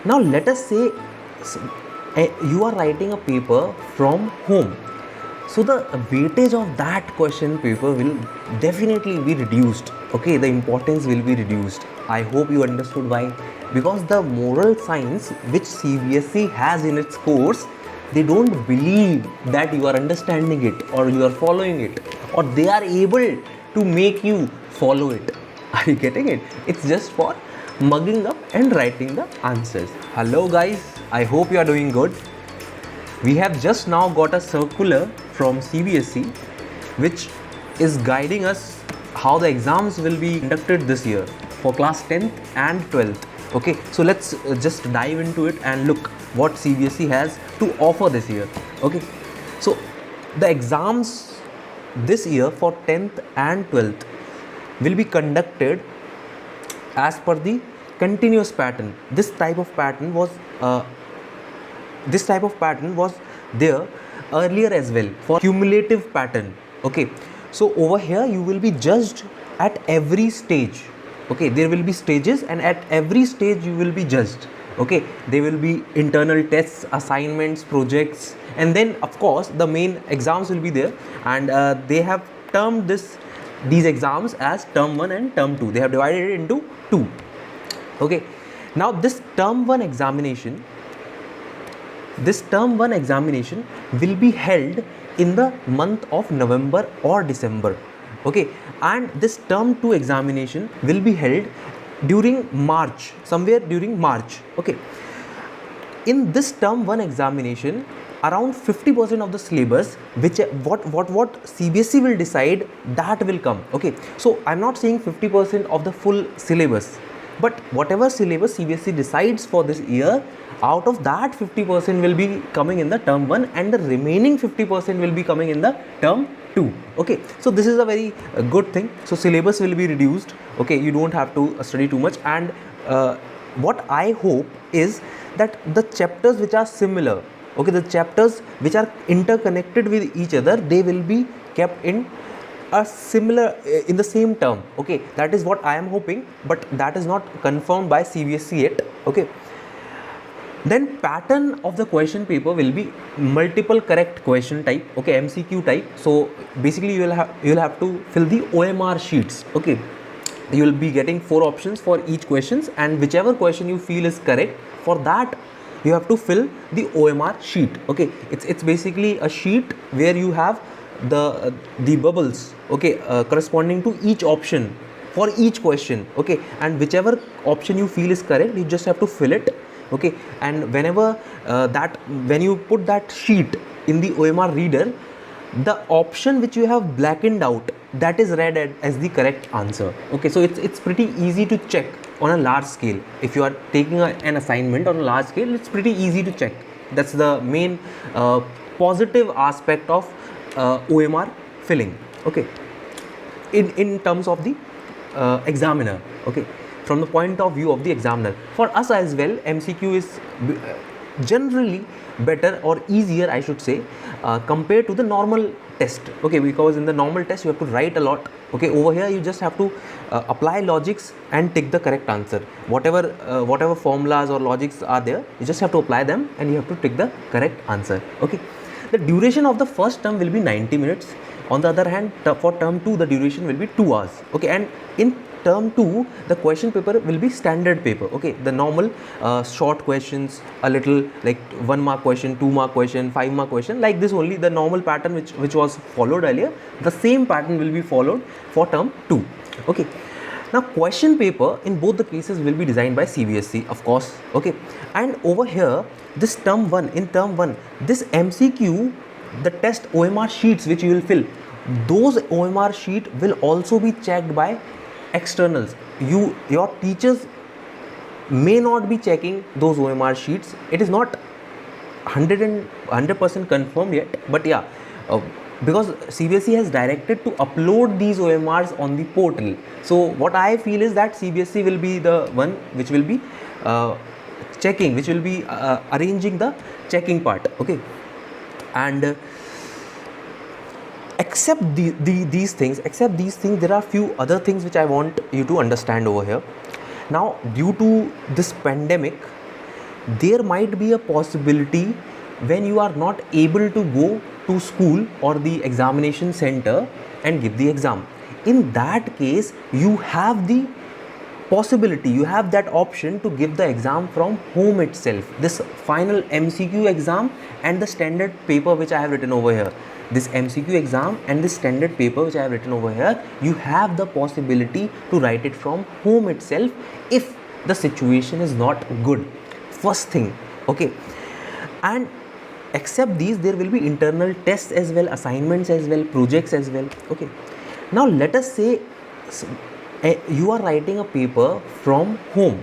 Now let us say you are writing a paper from home. So the weightage of that question paper will definitely be reduced. Okay, the importance will be reduced. I hope you understood why. Because the moral science which CBSE has in its course, they don't believe that you are understanding it or you are following it, or they are able to make you follow it. Are you getting it? It's just for mugging up and writing the answers. Hello guys, I hope you are doing good. We have just now got a circular from CBSE which is guiding us how the exams will be conducted this year for class 10th and 12th. Okay, so let's just dive into it and look what CBSE has to offer this year. Okay, so the exams this year for 10th and 12th will be conducted as per the continuous pattern. This type of pattern was there earlier as well for cumulative pattern. Okay, so over here you will be judged at every stage. Okay, there will be stages, and at every stage you will be judged. Okay, there will be internal tests, assignments, projects, and then of course the main exams will be there, and they have termed these exams as term 1 and term 2. They have divided it into 2. Okay, now this term 1 examination will be held in the month of November or December. Okay, and this term 2 examination will be held during March, somewhere during March. Okay, in this term 1 examination, around 50% of the syllabus, which what CBSE will decide, that will come. Okay, so I'm not saying 50% of the full syllabus, but whatever syllabus CBSE decides for this year, out of that 50% will be coming in the term 1, and the remaining 50% will be coming in the term 2. Okay, so this is a very good thing. So syllabus will be reduced. Okay, you don't have to study too much, and what I hope is that the chapters which are similar, okay, the chapters which are interconnected with each other, they will be kept in a similar in the same term. Okay, that is what I am hoping, but that is not confirmed by CBSE yet. Okay, then pattern of the question paper will be multiple correct question type. Okay, MCQ type. So basically you will have to fill the OMR sheets. Okay, you will be getting 4 options for each questions, and whichever question you feel is correct, for that you have to fill the OMR sheet. Okay, it's basically a sheet where you have the bubbles, okay, corresponding to each option for each question. Okay, and whichever option you feel is correct, you just have to fill it. Okay, and whenever when you put that sheet in the OMR reader, the option which you have blackened out, that is read as the correct answer. Okay, so it's pretty easy to check on a large scale. If you are taking an assignment on a large scale, it's pretty easy to check. That's the main positive aspect of OMR filling. Okay, in terms of the examiner. Okay, from the point of view of the examiner, for us as well, MCQ is generally better or easier, I should say, compared to the normal test. Okay, because in the normal test you have to write a lot. Okay, over here you just have to apply logics and take the correct answer. Whatever formulas or logics are there, you just have to apply them and you have to take the correct answer. Okay, the duration of the first term will be 90 minutes. On the other hand, for term 2 the duration will be 2 hours. Okay, and in term 2 the question paper will be standard paper. Okay, the normal short questions, a little like 1 mark question, 2 mark question, 5 mark question, like this only. The normal pattern which was followed earlier, the same pattern will be followed for term 2. Okay, now question paper in both the cases will be designed by CBSE, of course. Okay, and over here this term 1, in term 1, this MCQ, the test OMR sheets which you will fill, those OMR sheet will also be checked by externals. Your teachers may not be checking those OMR sheets. It is not 100% confirmed yet, but yeah, because CBSE has directed to upload these OMRs on the portal. So what I feel is that CBSE will be the one which will be checking, which will be arranging the checking part. Okay, and except these things, there are few other things which I want you to understand over here. Now, due to this pandemic, there might be a possibility when you are not able to go to school or the examination center and give the exam. In that case, you have the possibility, you have that option to give the exam from home itself. This final MCQ exam and the standard paper which I have written over here, this MCQ exam and this standard paper which I have written over here, you have the possibility to write it from home itself if the situation is not good. First thing, okay. And except these, there will be internal tests as well, assignments as well, projects as well, okay. Now let us say you are writing a paper from home,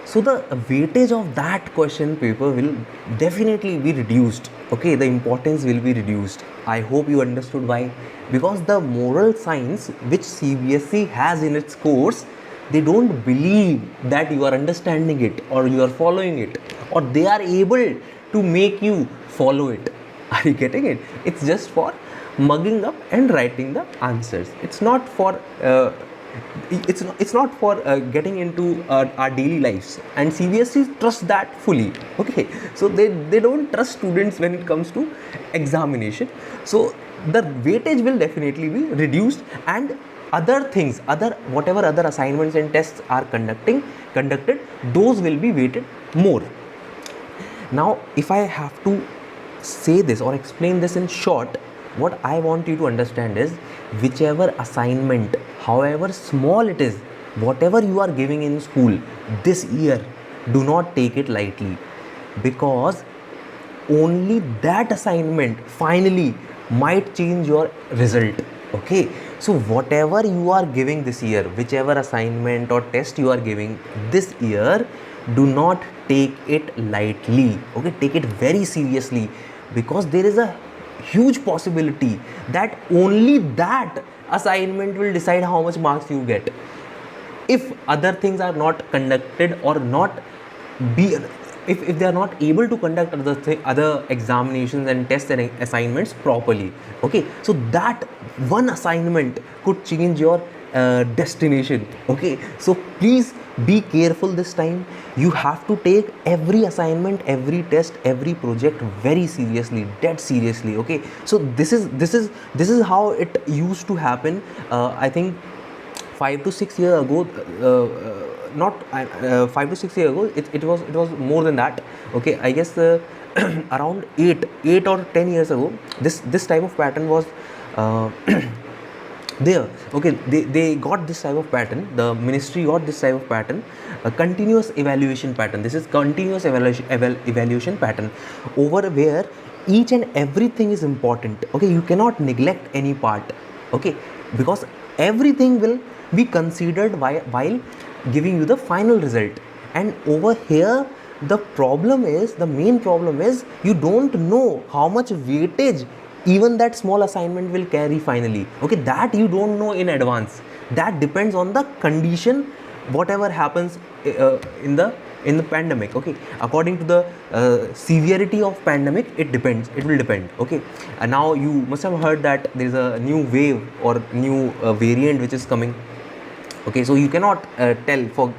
so the weightage of that question paper will definitely be reduced, okay. The importance will be reduced. I hope you understood why. Because the moral science which CBSE has in its course, they don't believe that you are understanding it or you are following it, or they are able to make you follow it. Are you getting it? It's just for mugging up and writing the answers. It's not for getting into our daily lives, and CBSE trusts that fully, okay. So they don't trust students when it comes to examination, so the weightage will definitely be reduced, and other things, whatever other assignments and tests are conducted, those will be weighted more. Now if I have to say this or explain this in short, what I want you to understand is, whichever assignment, however small it is, whatever you are giving in school this year, do not take it lightly, because only that assignment finally might change your result, okay. So whatever you are giving this year, whichever assignment or test you are giving this year, do not take it lightly, okay. Take it very seriously, because there is a huge possibility that only that assignment will decide how much marks you get. If other things are not conducted or not be, if they are not able to conduct other examinations and tests and assignments properly, okay. So that one assignment could change your destination, okay. So please be careful this time. You have to take every assignment, every test, every project very seriously, dead seriously, okay. So this is how it used to happen. I think 5 to 6 years ago, not 5 to 6 years ago, it was more than that, okay. I guess around 8 or 10 years ago, this type of pattern was there, okay. They got this type of pattern, the ministry got this type of pattern, a continuous evaluation pattern. This is continuous evaluation pattern, over where each and everything is important, okay. You cannot neglect any part, okay, because everything will be considered while giving you the final result. And over here, the main problem is you don't know how much weightage even that small assignment will carry finally, okay. That you don't know in advance. That depends on the condition, whatever happens in the pandemic, okay. According to the severity of pandemic, it will depend, okay. And now you must have heard that there is a new wave or new variant which is coming, okay. So you cannot tell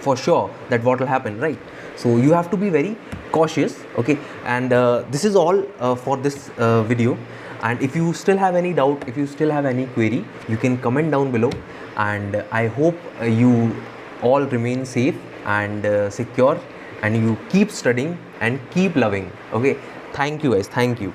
for sure that what will happen, right? So you have to be very cautious, okay. And this is all for this video. And if you still have any doubt, if you still have any query, you can comment down below. And I hope you all remain safe and secure, and you keep studying and keep loving, okay. Thank you guys, thank you.